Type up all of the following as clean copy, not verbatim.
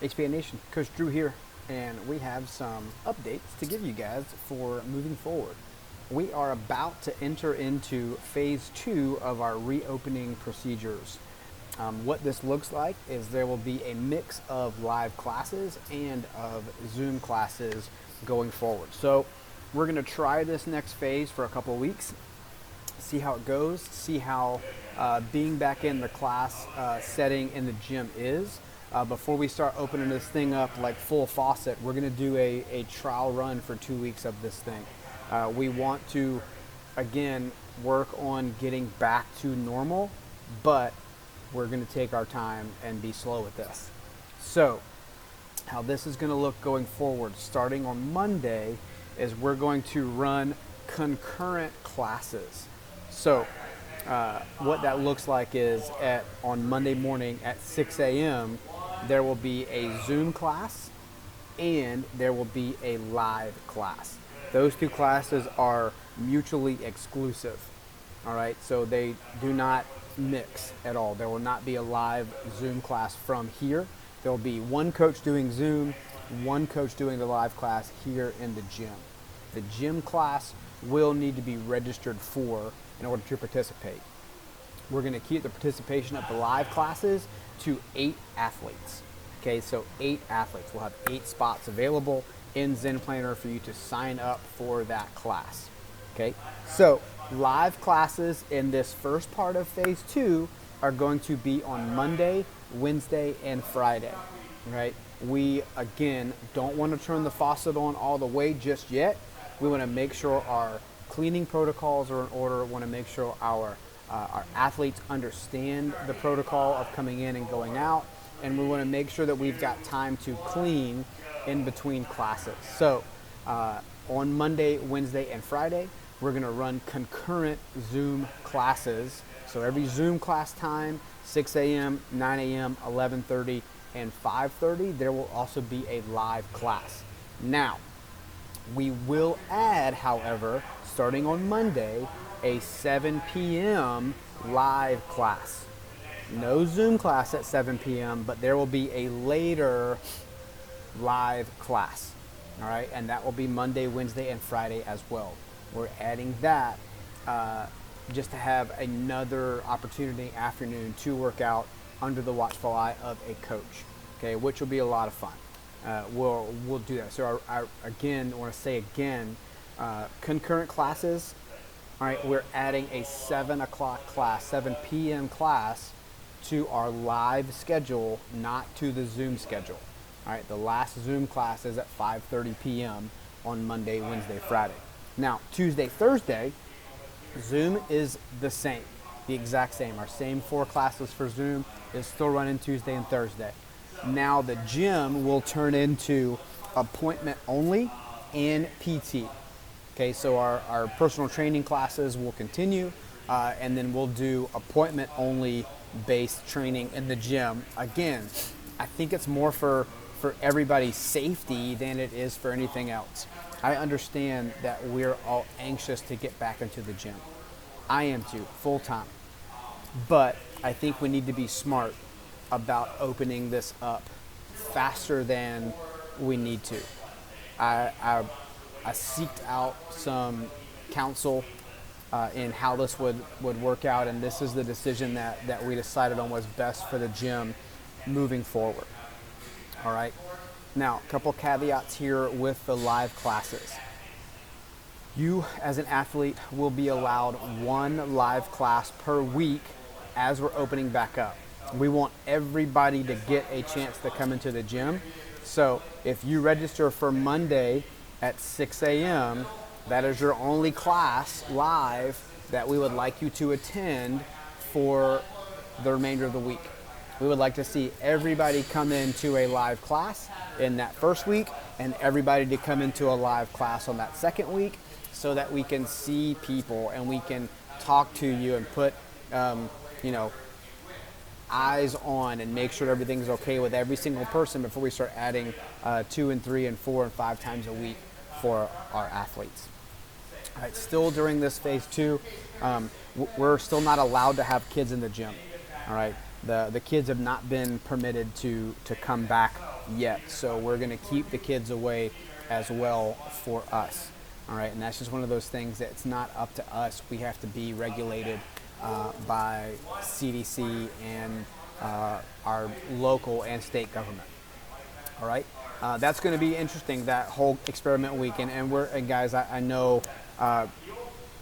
HBA Nation, Coach Drew here, and we have some updates to give you guys for moving forward. We are about to enter into phase 2 of our reopening procedures. What this looks like is there will be a mix of live classes and of Zoom classes going forward. So we're going to try this next phase for a couple of weeks, see how it goes, see how being back in the class setting in the gym is. Before we start opening this thing up like full faucet, we're going to do a trial run for 2 weeks of this thing. We want to, again, work on getting back to normal, but we're going to take our time and be slow with this. So how this is going to look going forward, starting on Monday, is we're going to run concurrent classes. So what that looks like is on Monday morning at 6 a.m., there will be a Zoom class and there will be a live class. Those two classes are mutually exclusive. All right, so they do not mix at all. There will not be a live Zoom class from here. There will be one coach doing Zoom, one coach doing the live class here in the gym. The gym class will need to be registered for in order to participate. We're going to keep the participation of the live classes to 8 athletes. Okay, so 8 athletes. We'll have 8 spots available in Zen Planner for you to sign up for that class. Okay, so live classes in this first part of phase 2 are going to be on Monday, Wednesday, and Friday. Right? We, again, don't want to turn the faucet on all the way just yet. We want to make sure our cleaning protocols are in order. We want to make sure our athletes understand the protocol of coming in and going out. And we want to make sure that we've got time to clean in between classes. So on Monday, Wednesday, and Friday, we're going to run concurrent Zoom classes. So every Zoom class time, 6 a.m., 9 a.m., 11:30, and 5:30, there will also be a live class. Now, we will add, however, starting on Monday, a 7 p.m. live class. No Zoom class at 7 p.m., but there will be a later live class. All right, and that will be Monday, Wednesday, and Friday as well. We're adding that just to have another opportunity afternoon to work out under the watchful eye of a coach, okay, which will be a lot of fun. We'll do that. So I want to say concurrent classes. All right, we're adding a 7 o'clock class, 7 p.m. class to our live schedule, not to the Zoom schedule. All right, the last Zoom class is at 5:30 p.m. on Monday, Wednesday, Friday. Now, Tuesday, Thursday, Zoom is the same, the exact same. Our same 4 classes for Zoom is still running Tuesday and Thursday. Now the gym will turn into appointment only and PT. Okay, so our personal training classes will continue, and then we'll do appointment only based training in the gym. Again, I think it's more for everybody's safety than it is for anything else. I understand that we're all anxious to get back into the gym. I am too, full time. But I think we need to be smart about opening this up faster than we need to. I seeked out some counsel in how this would work out, and this is the decision that we decided on was best for the gym moving forward. All right. Now, a couple caveats here with the live classes. You, as an athlete, will be allowed 1 live class per week as we're opening back up. We want everybody to get a chance to come into the gym. So if you register for Monday at 6 a.m., that is your only class live that we would like you to attend for the remainder of the week. We would like to see everybody come into a live class in that first week and everybody to come into a live class on that second week so that we can see people and we can talk to you and put, eyes on and make sure everything's okay with every single person before we start adding 2 and 3 and 4 and 5 times a week for our athletes. All right, still during this phase 2, we're still not allowed to have kids in the gym. All right, the kids have not been permitted to come back yet. So we're going to keep the kids away as well for us. All right, and that's just one of those things that it's not up to us. We have to be regulated by CDC and our local and state government. All right, that's going to be interesting, that whole experiment weekend. And guys, I know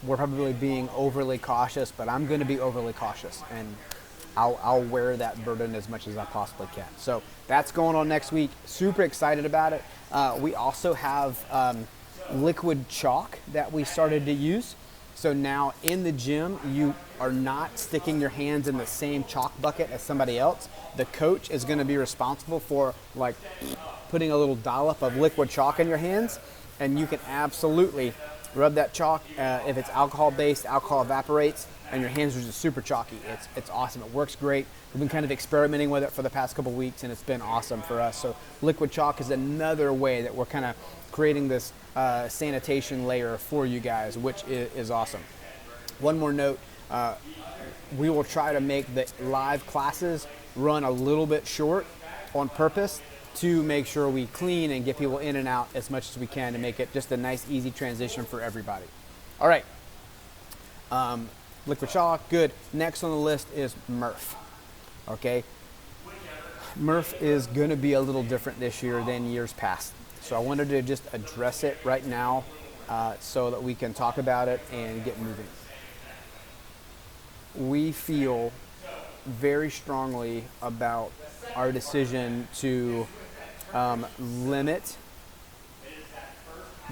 we're probably being overly cautious, but I'm going to be overly cautious, and I'll wear that burden as much as I possibly can. So that's going on next week. Super excited about it. We also have liquid chalk that we started to use. So now in the gym, you are not sticking your hands in the same chalk bucket as somebody else. The coach is going to be responsible for like putting a little dollop of liquid chalk in your hands, and you can absolutely rub that chalk. If it's alcohol-based, alcohol evaporates, and your hands are just super chalky. It's awesome. It works great. We've been kind of experimenting with it for the past couple weeks, and it's been awesome for us. So liquid chalk is another way that we're kind of creating this sanitation layer for you guys, which is awesome. One more note, we will try to make the live classes run a little bit short on purpose to make sure we clean and get people in and out as much as we can to make it just a nice, easy transition for everybody. All right. Liquid chalk, good. Next on the list is Murph. Okay. Murph is going to be a little different this year than years past. So I wanted to just address it right now so that we can talk about it and get moving. We feel very strongly about our decision to limit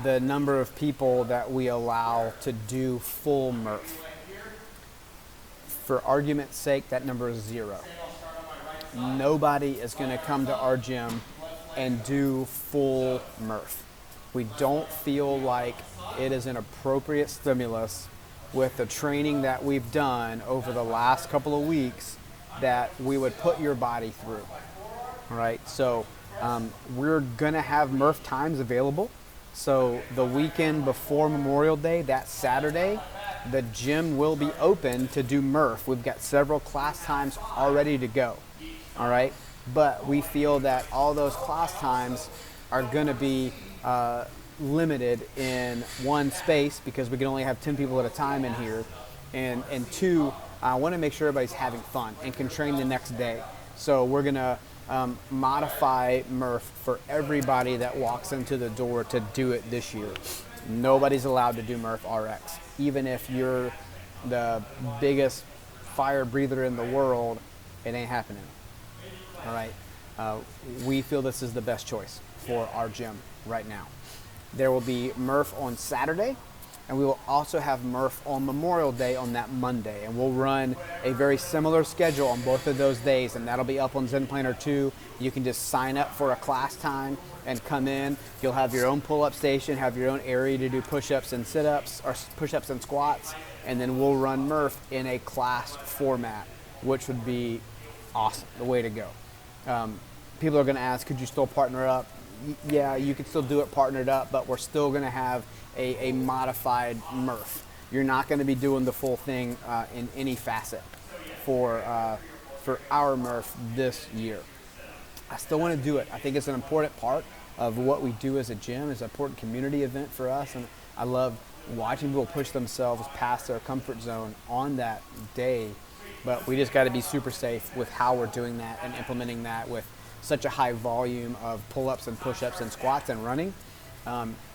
the number of people that we allow to do full Murph. For argument's sake, that number is 0. Nobody is going to come to our gym and do full Murph. We don't feel like it is an appropriate stimulus with the training that we've done over the last couple of weeks that we would put your body through. All right, so we're gonna have Murph times available. So the weekend before Memorial Day, that Saturday, the gym will be open to do Murph. We've got several class times already to go. All right, but we feel that all those class times are gonna be limited in one space because we can only have 10 people at a time in here, and two, I want to make sure everybody's having fun and can train the next day. So we're gonna modify Murph for everybody that walks into the door to do it this year. Nobody's allowed to do Murph RX, even if you're the biggest fire breather in the world. It ain't happening. All right, we feel this is the best choice for our gym right now. There will be Murph on Saturday, and we will also have Murph on Memorial Day on that Monday, and we'll run a very similar schedule on both of those days, and that'll be up on Zen Planner 2. You can just sign up for a class time and come in. You'll have your own pull-up station, have your own area to do push-ups and sit-ups, or push-ups and squats, and then we'll run Murph in a class format, which would be awesome, the way to go. People are going to ask, could you still partner up? Yeah, you could still do it partnered up, but we're still going to have a modified Murph. You're not going to be doing the full thing in any facet for our Murph this year. I still want to do it. I think it's an important part of what we do as a gym. It's an important community event for us, and I love watching people push themselves past their comfort zone on that day. But we just got to be super safe with how we're doing that and implementing that with such a high volume of pull-ups and push-ups and squats and running.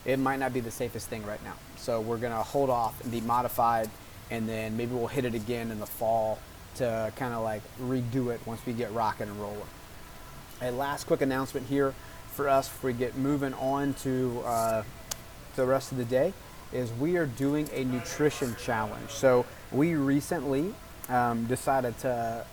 It might not be the safest thing right now. So we're going to hold off and be modified, and then maybe we'll hit it again in the fall to kind of like redo it once we get rocking and rolling. A last quick announcement here for us before we get moving on to the rest of the day is we are doing a nutrition challenge. So we recently decided to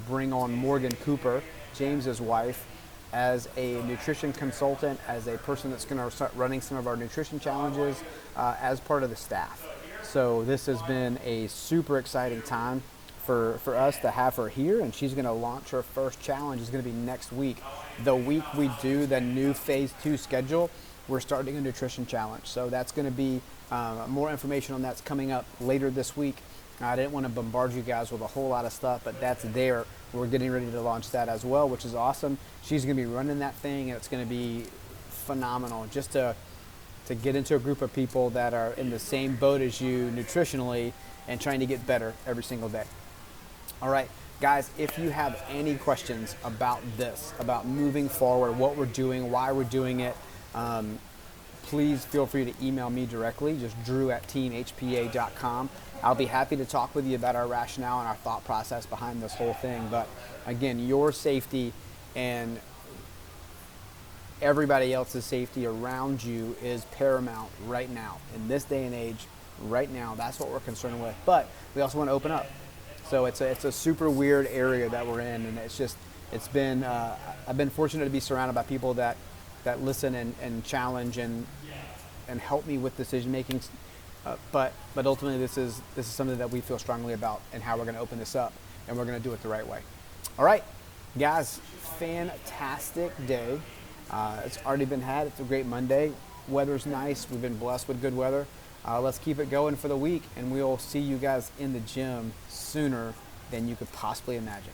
bring on Morgan Cooper, James's wife, as a nutrition consultant, as a person that's going to start running some of our nutrition challenges as part of the staff. So this has been a super exciting time for us to have her here, and she's going to launch her first challenge. It's going to be next week. The week we do the new phase 2 schedule, we're starting a nutrition challenge. So that's going to be more information on that's coming up later this week. I didn't want to bombard you guys with a whole lot of stuff, but that's there. We're getting ready to launch that as well, which is awesome. She's going to be running that thing, and it's going to be phenomenal just to get into a group of people that are in the same boat as you nutritionally and trying to get better every single day. All right, guys, if you have any questions about this, about moving forward, what we're doing, why we're doing it, please feel free to email me directly, just drew@teamhpa.com. I'll be happy to talk with you about our rationale and our thought process behind this whole thing. But again, your safety and everybody else's safety around you is paramount right now. In this day and age, right now, that's what we're concerned with. But we also want to open up. So it's a super weird area that we're in, and I've been fortunate to be surrounded by people that listen and challenge and help me with decision making. But ultimately, this is something that we feel strongly about and how we're going to open this up, and we're going to do it the right way. All right, guys, fantastic day. It's already been had. It's a great Monday. Weather's nice. We've been blessed with good weather. Let's keep it going for the week, and we'll see you guys in the gym sooner than you could possibly imagine.